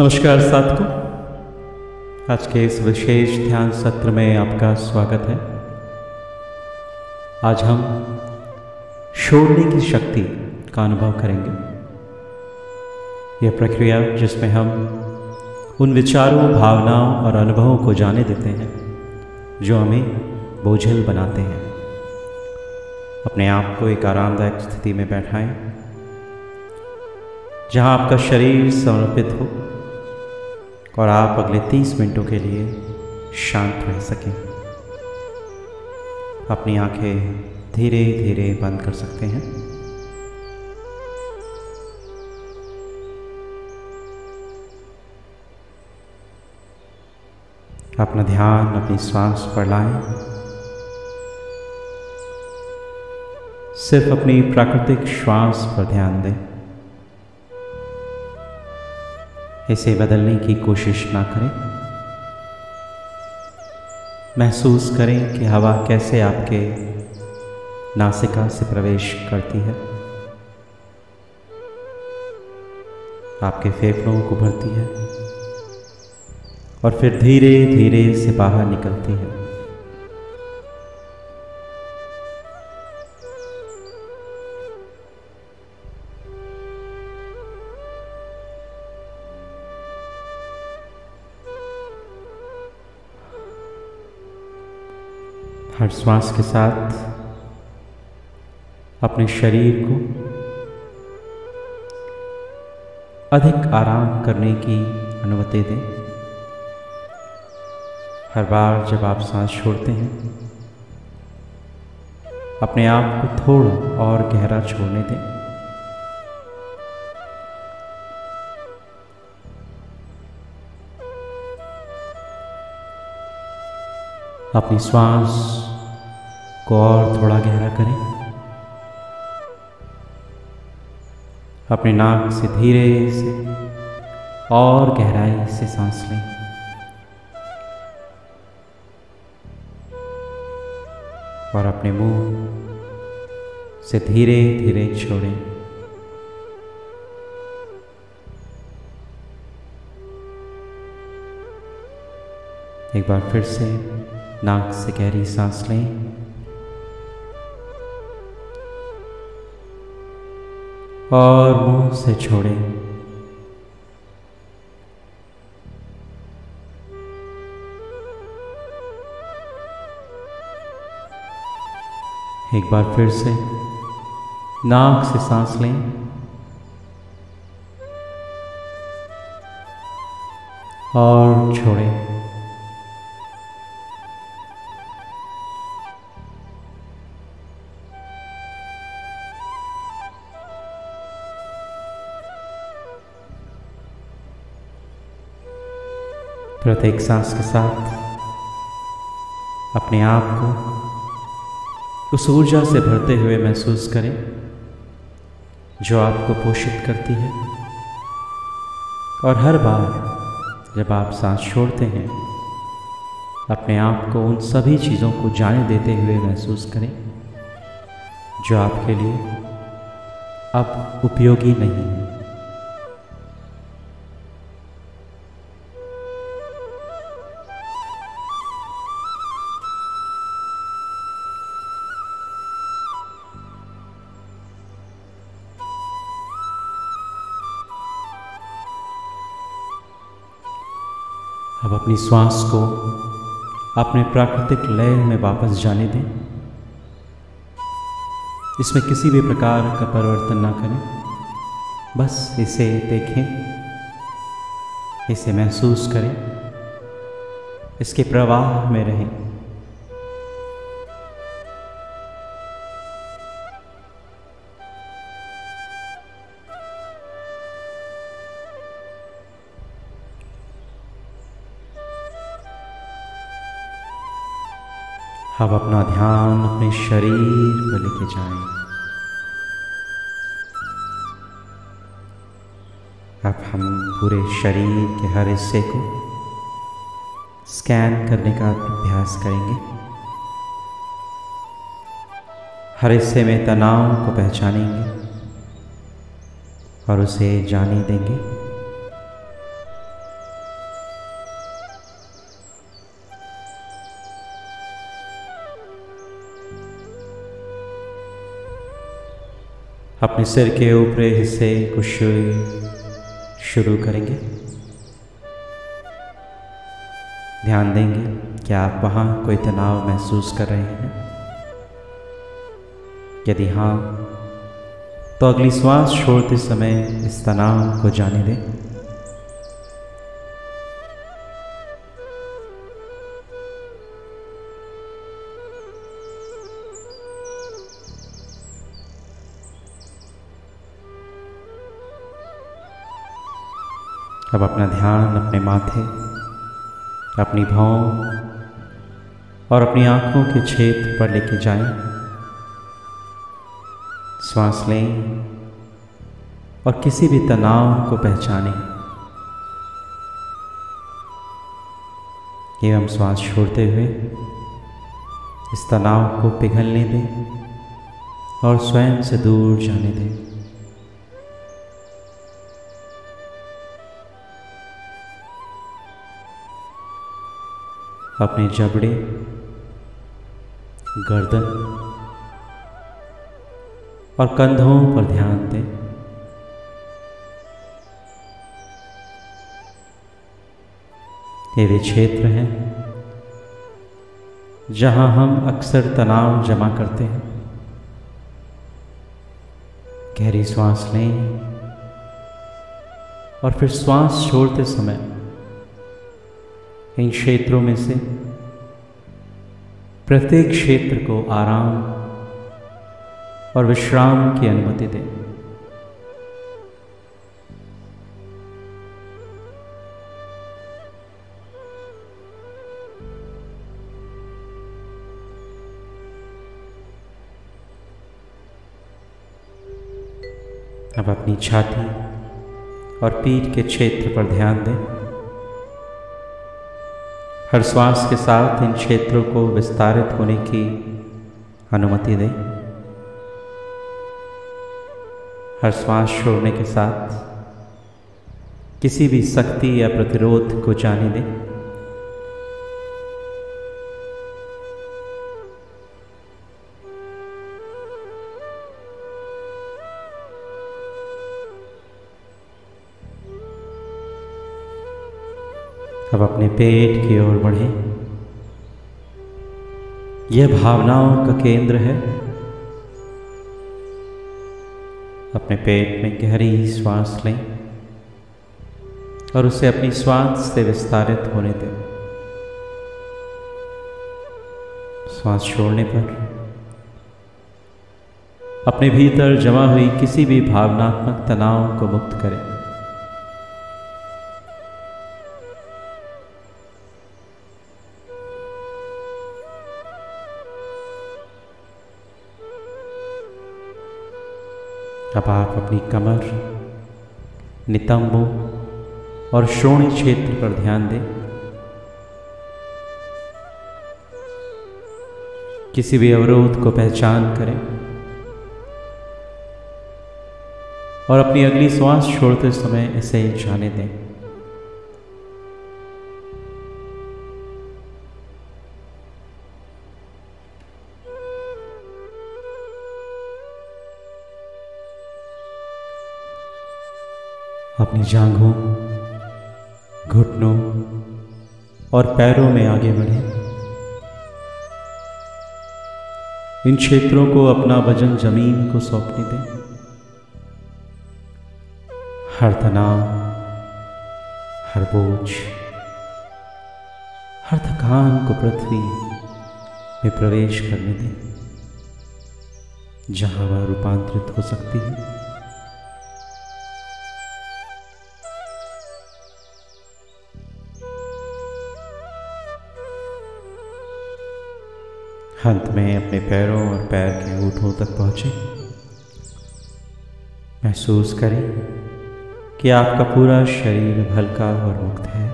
नमस्कार साथियों, आज के इस विशेष ध्यान सत्र में आपका स्वागत है। आज हम छोड़ने की शक्ति का अनुभव करेंगे। यह प्रक्रिया जिसमें हम उन विचारों, भावनाओं और अनुभवों को जाने देते हैं जो हमें बोझिल बनाते हैं। अपने आप को एक आरामदायक स्थिति में बैठाएं जहां आपका शरीर समर्पित हो और आप अगले 30 मिनटों के लिए शांत रह सकें। अपनी आंखें धीरे धीरे बंद कर सकते हैं। अपना ध्यान अपनी सांस पर लाएं। सिर्फ अपनी प्राकृतिक श्वास पर ध्यान दें। इसे बदलने की कोशिश ना करें। महसूस करें कि हवा कैसे आपके नासिका से प्रवेश करती है, आपके फेफड़ों को भरती है और फिर धीरे धीरे से बाहर निकलती है। हर श्वास के साथ अपने शरीर को अधिक आराम करने की अनुमति दें। हर बार जब आप सांस छोड़ते हैं, अपने आप को थोड़ा और गहरा छोड़ने दें। अपनी श्वास को और थोड़ा गहरा करें। अपने नाक से धीरे से और गहराई से सांस लें और अपने मुंह से धीरे धीरे छोड़ें। एक बार फिर से नाक से गहरी सांस लें और मुंह से छोड़ें। एक बार फिर से नाक से सांस लें और छोड़ें। प्रत्येक सांस के साथ अपने आप को उस ऊर्जा से भरते हुए महसूस करें जो आपको पोषित करती है। और हर बार जब आप सांस छोड़ते हैं, अपने आप को उन सभी चीज़ों को जाने देते हुए महसूस करें जो आपके लिए अब उपयोगी नहीं है। अब अपनी श्वास को अपने प्राकृतिक लय में वापस जाने दें। इसमें किसी भी प्रकार का परिवर्तन ना करें, बस इसे देखें, इसे महसूस करें, इसके प्रवाह में रहें। अब अपना ध्यान अपने शरीर पर लेके जाएं। अब हम पूरे शरीर के हर हिस्से को स्कैन करने का अभ्यास करेंगे। हर हिस्से में तनाव को पहचानेंगे और उसे जाने देंगे। अपने सिर के ऊपरी हिस्से को शुरू करेंगे। ध्यान देंगे कि आप वहाँ कोई तनाव महसूस कर रहे हैं। यदि हाँ, तो अगली श्वास छोड़ते समय इस तनाव को जाने दें। अब अपना ध्यान अपने माथे, अपनी भौं और अपनी आँखों के क्षेत्र पर लेके जाएं। श्वास लें और किसी भी तनाव को पहचानें एवं श्वास छोड़ते हुए इस तनाव को पिघलने दें और स्वयं से दूर जाने दें। अपने जबड़े, गर्दन और कंधों पर ध्यान दें। ये वे क्षेत्र हैं जहां हम अक्सर तनाव जमा करते हैं। गहरी श्वास लें और फिर श्वास छोड़ते समय इन क्षेत्रों में से प्रत्येक क्षेत्र को आराम और विश्राम की अनुमति दें। अब अपनी छाती और पीठ के क्षेत्र पर ध्यान दें। हर श्वास के साथ इन क्षेत्रों को विस्तारित होने की अनुमति दें। हर श्वास छोड़ने के साथ किसी भी शक्ति या प्रतिरोध को जाने दें। अब अपने पेट की ओर बढ़ें। यह भावनाओं का केंद्र है। अपने पेट में गहरी श्वास लें और उसे अपनी श्वास से विस्तारित होने दें। श्वास छोड़ने पर अपने भीतर जमा हुई किसी भी भावनात्मक तनाव को मुक्त करें। अब आप अपनी कमर, नितंबों और श्रोणि क्षेत्र पर ध्यान दें। किसी भी अवरोध को पहचान करें और अपनी अगली श्वास छोड़ते समय इसे जाने दें। अपनी जांघों, घुटनों और पैरों में आगे बढ़ें। इन क्षेत्रों को अपना वजन जमीन को सौंपने दें। हर तनाव, हर बोझ, हर थकान को पृथ्वी में प्रवेश करने दें, जहां वह रूपांतरित हो सकती है। अंत में अपने पैरों और पैर के अंगूठों तक पहुँचें। महसूस करें कि आपका पूरा शरीर हल्का और मुक्त है।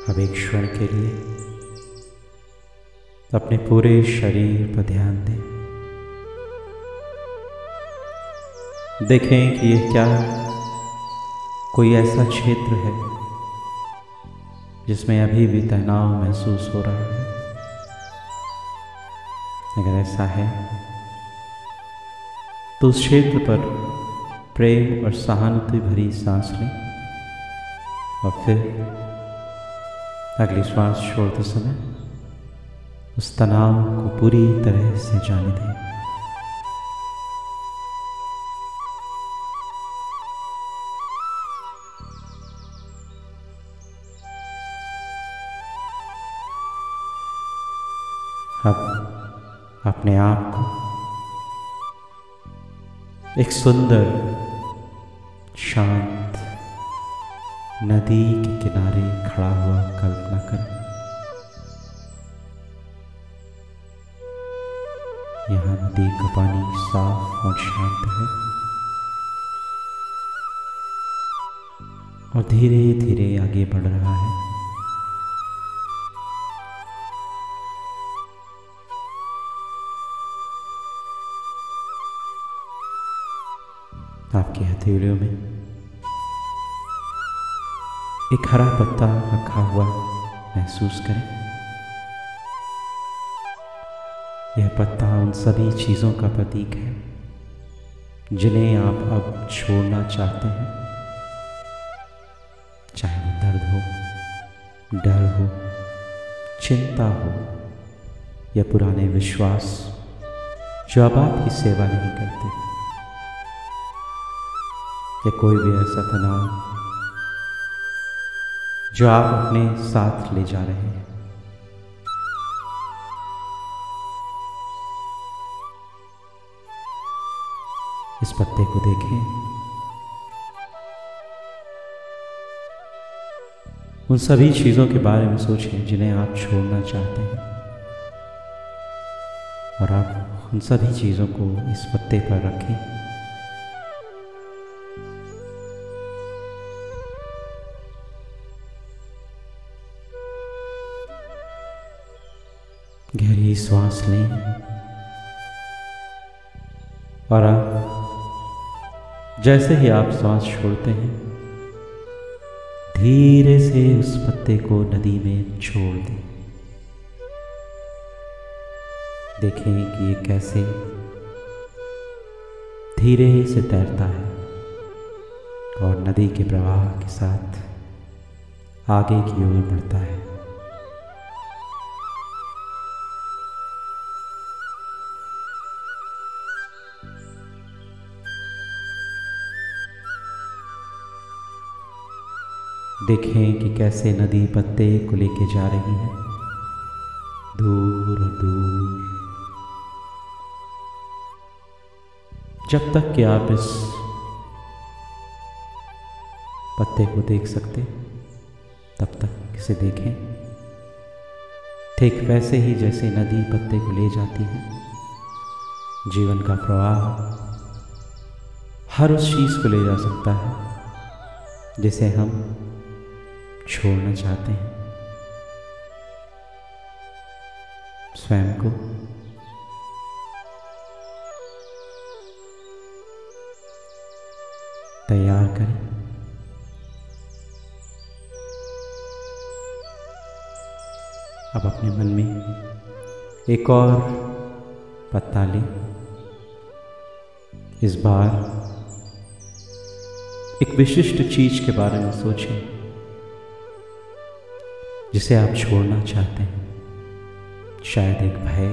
अब एक क्षण के लिए अपने पूरे शरीर पर ध्यान दें। देखें कि यह क्या कोई ऐसा क्षेत्र है जिसमें अभी भी तनाव महसूस हो रहा है। अगर ऐसा है तो उस क्षेत्र पर प्रेम और सहानुभूति भरी सांस लें और फिर अगली श्वास छोड़ते समय उस तनाव को पूरी तरह से जाने दें। अब अपने आप को एक सुंदर शांत नदी के किनारे खड़ा हुआ कल्पना करें। यहाँ नदी का पानी साफ और शांत है और धीरे धीरे आगे बढ़ रहा है। आपकी हथेलियों में एक हरा पत्ता रखा हुआ महसूस करें। यह पत्ता उन सभी चीज़ों का प्रतीक है जिन्हें आप अब छोड़ना चाहते हैं, चाहे वो दर्द हो, डर हो, चिंता हो या पुराने विश्वास जो अब आपकी सेवा नहीं करते, या कोई भी ऐसा तनाव जो आप अपने साथ ले जा रहे हैं। इस पत्ते को देखें, उन सभी चीज़ों के बारे में सोचें जिन्हें आप छोड़ना चाहते हैं और आप उन सभी चीज़ों को इस पत्ते पर रखें। गहरी श्वास लें और अब जैसे ही आप श्वास छोड़ते हैं धीरे से उस पत्ते को नदी में छोड़ दें। देखें कि ये कैसे धीरे से तैरता है और नदी के प्रवाह के साथ आगे की ओर बढ़ता है। देखें कि कैसे नदी पत्ते को लेके जा रही है दूर और दूर, जब तक कि आप इस पत्ते को देख सकते तब तक इसे देखें। ठीक वैसे ही जैसे नदी पत्ते को ले जाती है, जीवन का प्रवाह हर उस चीज़ को ले जा सकता है जिसे हम छोड़ना चाहते हैं। स्वयं को तैयार करें। अब अपने मन में एक और पत्ता लें। इस बार एक विशिष्ट चीज के बारे में सोचें जिसे आप छोड़ना चाहते हैं। शायद एक भय,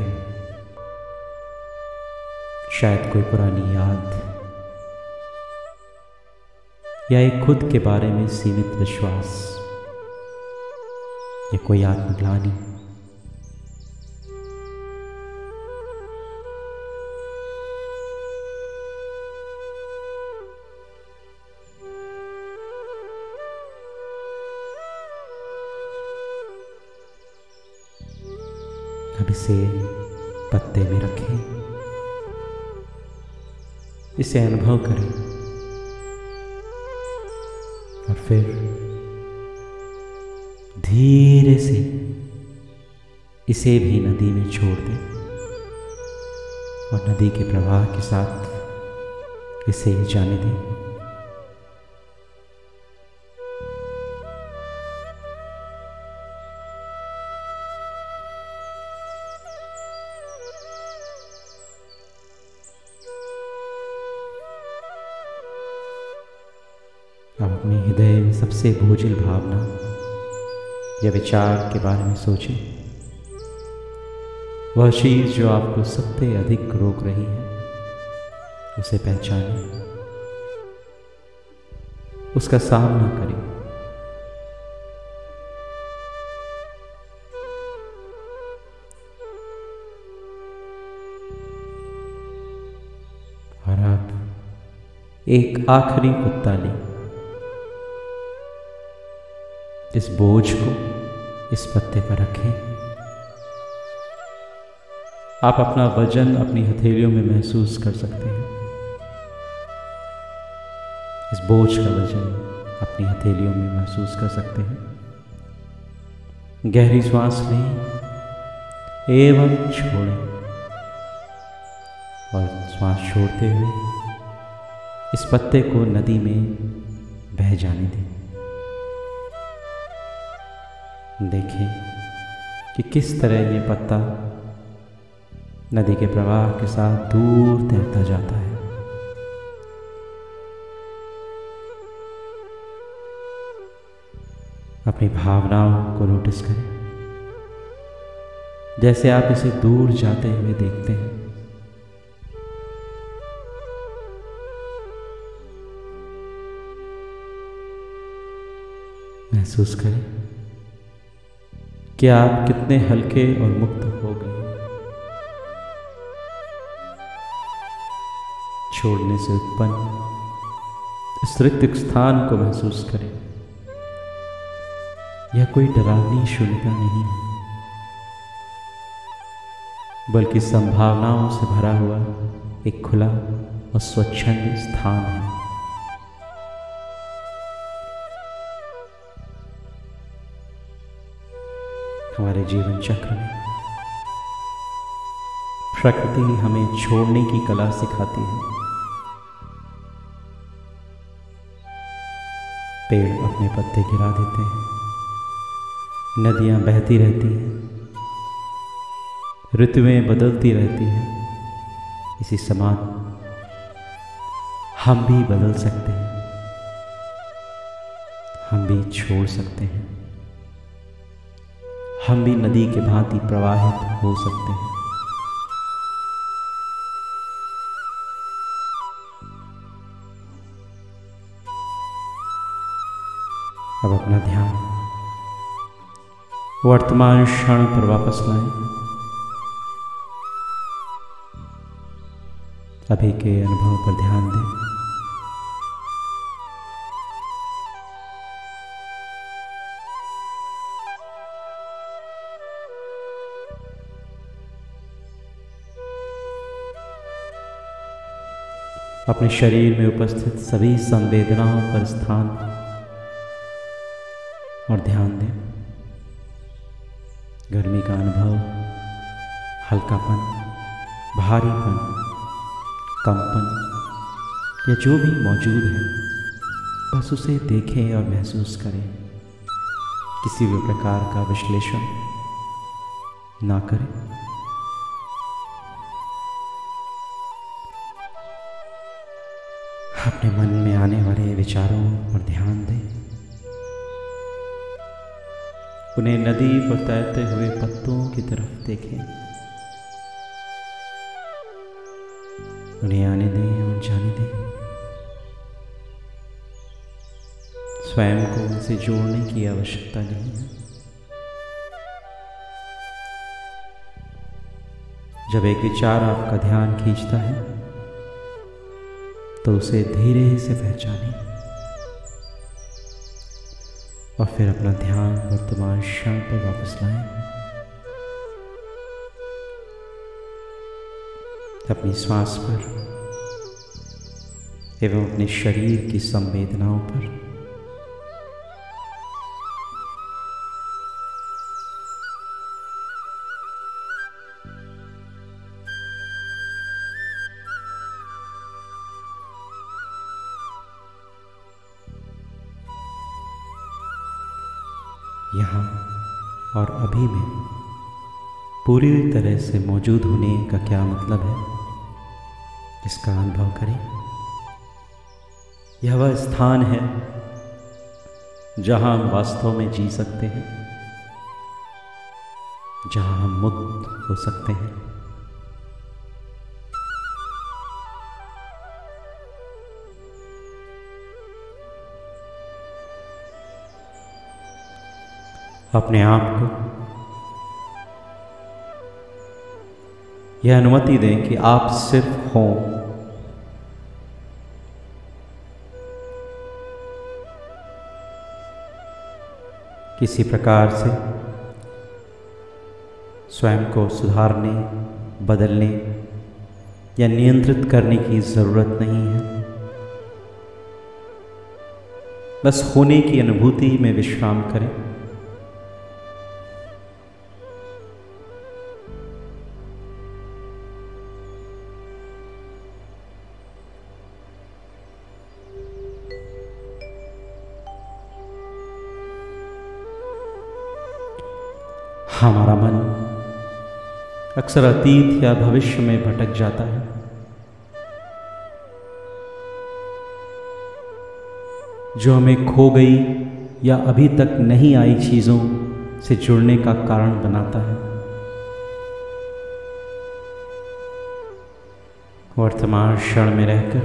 शायद कोई पुरानी याद, या एक खुद के बारे में सीमित विश्वास, या कोई आत्मग्लानि। अब इसे पत्ते में रखें, इसे अनुभव करें और फिर धीरे से इसे भी नदी में छोड़ दें और नदी के प्रवाह के साथ इसे जाने दें। अपने हृदय में सबसे बोझिल भावना या विचार के बारे में सोचें। वह चीज़ जो आपको सबसे अधिक रोक रही है, उसे पहचानें, उसका सामना करें। और आप एक आखिरी पत्ता लें, इस बोझ को इस पत्ते पर रखें। आप अपना वजन अपनी हथेलियों में महसूस कर सकते हैं। इस बोझ का वजन अपनी हथेलियों में महसूस कर सकते हैं। गहरी सांस लें एवं छोड़ें, और सांस छोड़ते हुए इस पत्ते को नदी में बह जाने दें। देखें कि किस तरह ये पत्ता नदी के प्रवाह के साथ दूर तैरता जाता है। अपनी भावनाओं को नोटिस करें, जैसे आप इसे दूर जाते हुए देखते हैं। महसूस करें कि आप कितने हल्के और मुक्त हो गए। छोड़ने से उत्पन्न इस रिक्त स्थान को महसूस करें। यह कोई डरावनी शून्यता नहीं है, बल्कि संभावनाओं से भरा हुआ एक खुला और स्वच्छंद स्थान है। हमारे जीवन चक्र में प्रकृति हमें छोड़ने की कला सिखाती है। पेड़ अपने पत्ते गिरा देते हैं, नदियां बहती रहती हैं, ऋतुएं बदलती रहती हैं। इसी समान हम भी बदल सकते हैं, हम भी छोड़ सकते हैं, हम भी नदी के भांति प्रवाहित हो सकते हैं। अब अपना ध्यान वर्तमान क्षण पर वापस लाएं। अभी के अनुभव पर ध्यान दें। अपने शरीर में उपस्थित सभी संवेदनाओं पर स्थान और ध्यान दें। गर्मी का अनुभव, हल्कापन, भारीपन, कंपन या जो भी मौजूद है, बस उसे देखें और महसूस करें। किसी भी प्रकार का विश्लेषण ना करें। अपने मन में आने वाले विचारों पर ध्यान दें। उन्हें नदी पर तैरते हुए पत्तों की तरफ देखें। उन्हें आने दें और जाने दें। स्वयं को उनसे जोड़ने की आवश्यकता नहीं है। जब एक विचार आपका ध्यान खींचता है, तो उसे धीरे से पहचानें और फिर अपना ध्यान वर्तमान क्षण पर वापस लाएं। अपनी श्वास पर एवं अपने शरीर की संवेदनाओं पर यहाँ और अभी में पूरी तरह से मौजूद होने का क्या मतलब है, इसका अनुभव करें। यह वह स्थान है जहां हम वास्तव में जी सकते हैं, जहां हम मुक्त हो सकते हैं। अपने आप को यह अनुमति दें कि आप सिर्फ हों। किसी प्रकार से स्वयं को सुधारने, बदलने या नियंत्रित करने की ज़रूरत नहीं है। बस होने की अनुभूति में विश्राम करें। हमारा मन अक्सर अतीत या भविष्य में भटक जाता है। जो हमें खो गई या अभी तक नहीं आई चीज़ों से जुड़ने का कारण बनाता है। वर्तमान क्षण में रहकर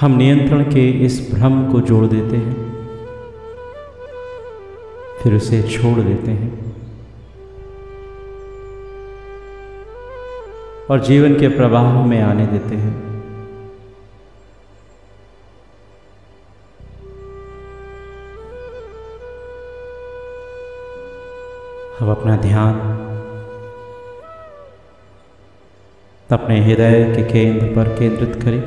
हम नियंत्रण के इस भ्रम को जोड़ देते हैं, फिर उसे छोड़ देते हैं और जीवन के प्रवाह में आने देते हैं। अब अपना ध्यान अपने हृदय के केंद्र पर केंद्रित करें।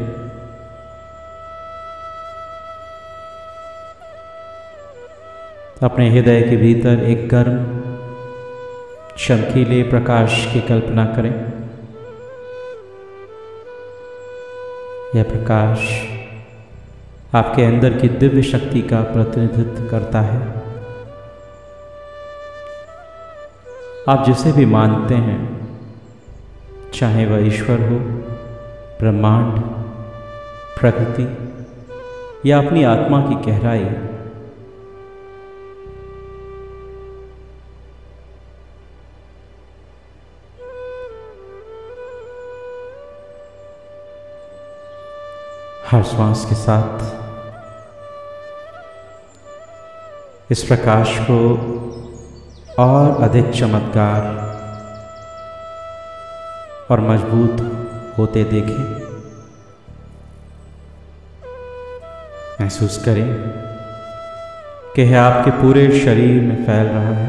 अपने हृदय के भीतर एक गर्म चमकीले प्रकाश की कल्पना करें। यह प्रकाश आपके अंदर की दिव्य शक्ति का प्रतिनिधित्व करता है। आप जिसे भी मानते हैं, चाहे वह ईश्वर हो, ब्रह्मांड, प्रकृति या अपनी आत्मा की गहराई, हर श्वास के साथ इस प्रकाश को और अधिक चमत्कार और मजबूत होते देखें। महसूस करें कि यह आपके पूरे शरीर में फैल रहा है।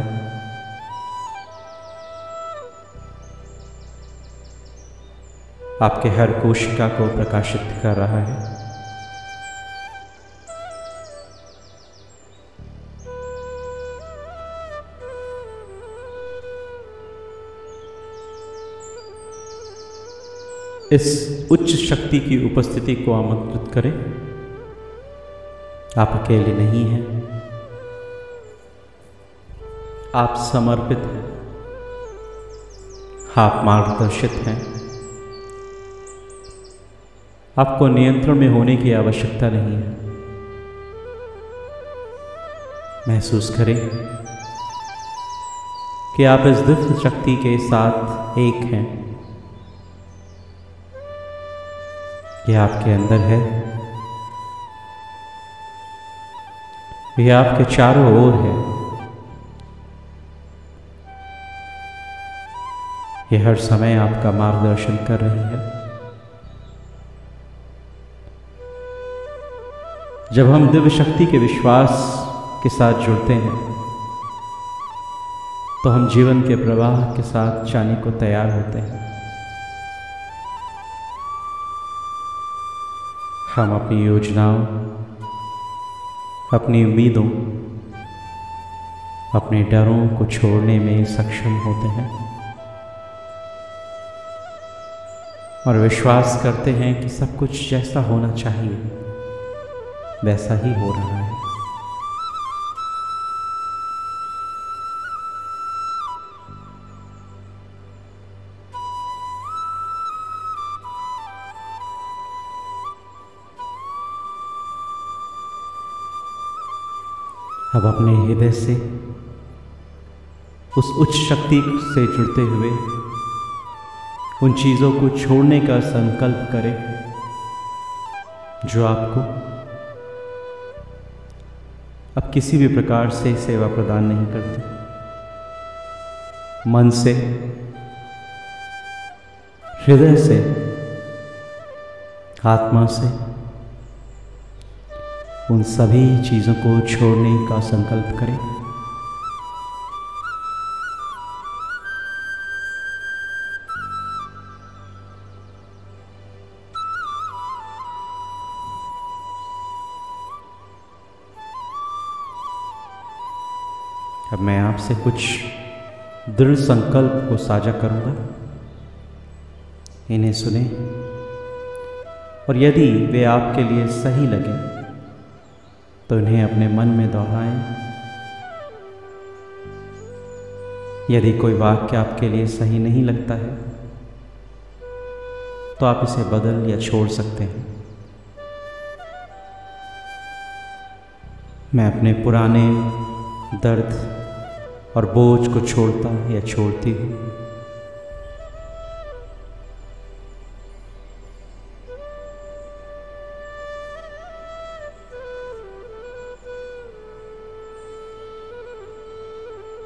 आपके हर कोशिका को प्रकाशित कर रहा है। इस उच्च शक्ति की उपस्थिति को आमंत्रित करें। आप अकेले नहीं हैं, आप समर्पित हैं, आप मार्गदर्शित हैं। आपको नियंत्रण में होने की आवश्यकता नहीं है। महसूस करें कि आप इस दिव्य शक्ति के साथ एक हैं। यह आपके अंदर है, यह आपके चारों ओर है। यह हर समय आपका मार्गदर्शन कर रही है। जब हम दिव्य शक्ति के विश्वास के साथ जुड़ते हैं तो हम जीवन के प्रवाह के साथ जाने को तैयार होते हैं। हम अपनी योजनाओं, अपनी उम्मीदों, अपने डरों को छोड़ने में सक्षम होते हैं और विश्वास करते हैं कि सब कुछ जैसा होना चाहिए वैसा ही हो रहा है। अब अपने हृदय से उस उच्च शक्ति से जुड़ते हुए उन चीज़ों को छोड़ने का संकल्प करें जो आपको अब किसी भी प्रकार से सेवा प्रदान नहीं करती। मन से, हृदय से, आत्मा से उन सभी चीज़ों को छोड़ने का संकल्प करें। अब मैं आपसे कुछ दृढ़ संकल्प को साझा करूंगा, इन्हें सुने और यदि वे आपके लिए सही लगे तो इन्हें अपने मन में दोहराएं। यदि कोई वाक्य आपके लिए सही नहीं लगता है तो आप इसे बदल या छोड़ सकते हैं। मैं अपने पुराने दर्द और बोझ को छोड़ता या छोड़ती हूँ।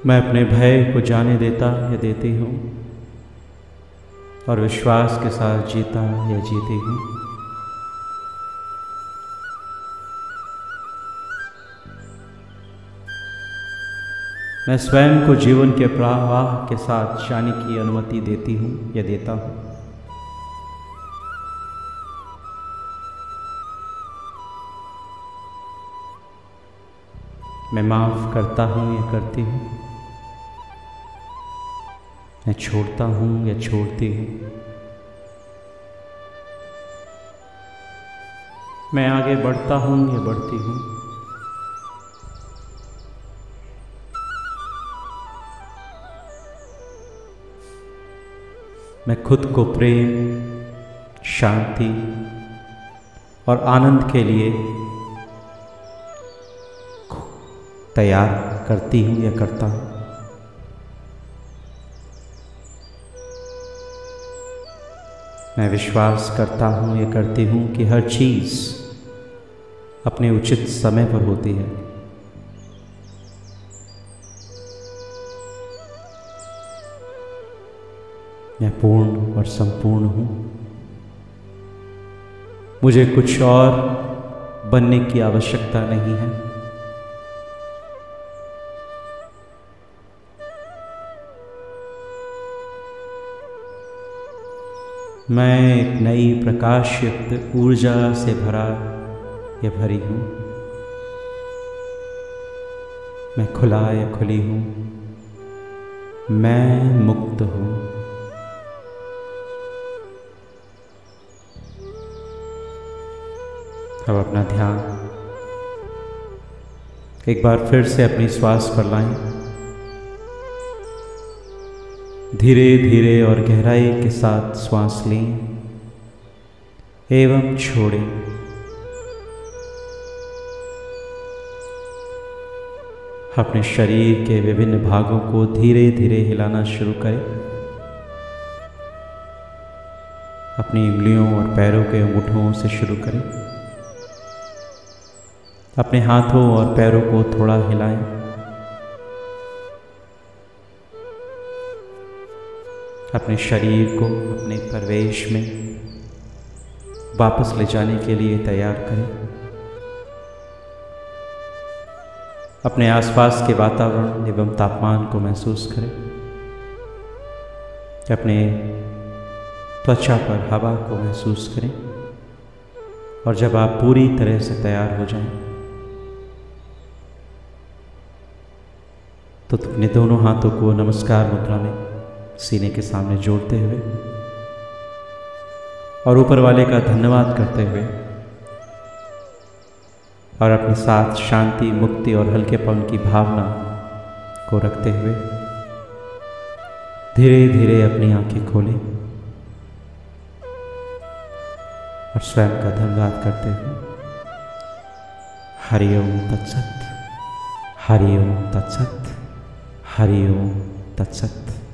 मैं अपने भय को जाने देता या देती हूँ और विश्वास के साथ जीता या जीती हूँ। मैं स्वयं को जीवन के प्रवाह के साथ जाने की अनुमति देती हूँ या देता हूँ। मैं माफ करता हूँ या करती हूँ। मैं छोड़ता हूँ या छोड़ती हूँ। मैं आगे बढ़ता हूँ या बढ़ती हूँ। मैं खुद को प्रेम, शांति और आनंद के लिए तैयार करती हूँ या करता हूँ। मैं विश्वास करता हूँ या करती हूँ कि हर चीज़ अपने उचित समय पर होती है। मैं पूर्ण और संपूर्ण हूँ। मुझे कुछ और बनने की आवश्यकता नहीं है। मैं एक नई प्रकाशयुक्त ऊर्जा से भरा या भरी हूँ। मैं खुला या खुली हूँ। मैं मुक्त हूँ। अब अपना ध्यान एक बार फिर से अपनी श्वास पर लाएं। धीरे धीरे और गहराई के साथ श्वास लें एवं छोड़ें। अपने शरीर के विभिन्न भागों को धीरे धीरे हिलाना शुरू करें। अपनी उंगलियों और पैरों के अंगूठों से शुरू करें। अपने हाथों और पैरों को थोड़ा हिलाएं। अपने शरीर को अपने प्रवेश में वापस ले जाने के लिए तैयार करें। अपने आसपास के वातावरण एवं तापमान को महसूस करें। अपने त्वचा पर हवा को महसूस करें। और जब आप पूरी तरह से तैयार हो जाएं, तो अपने दोनों हाथों को नमस्कार मुद्रा में सीने के सामने जोड़ते हुए और ऊपर वाले का धन्यवाद करते हुए और अपने साथ शांति, मुक्ति और हल्केपन की भावना को रखते हुए धीरे धीरे अपनी आंखें खोलें और स्वयं का धन्यवाद करते हुए हरि ओम तत्सत, हरि ओम तत्सत। हरि ओम तत्सत।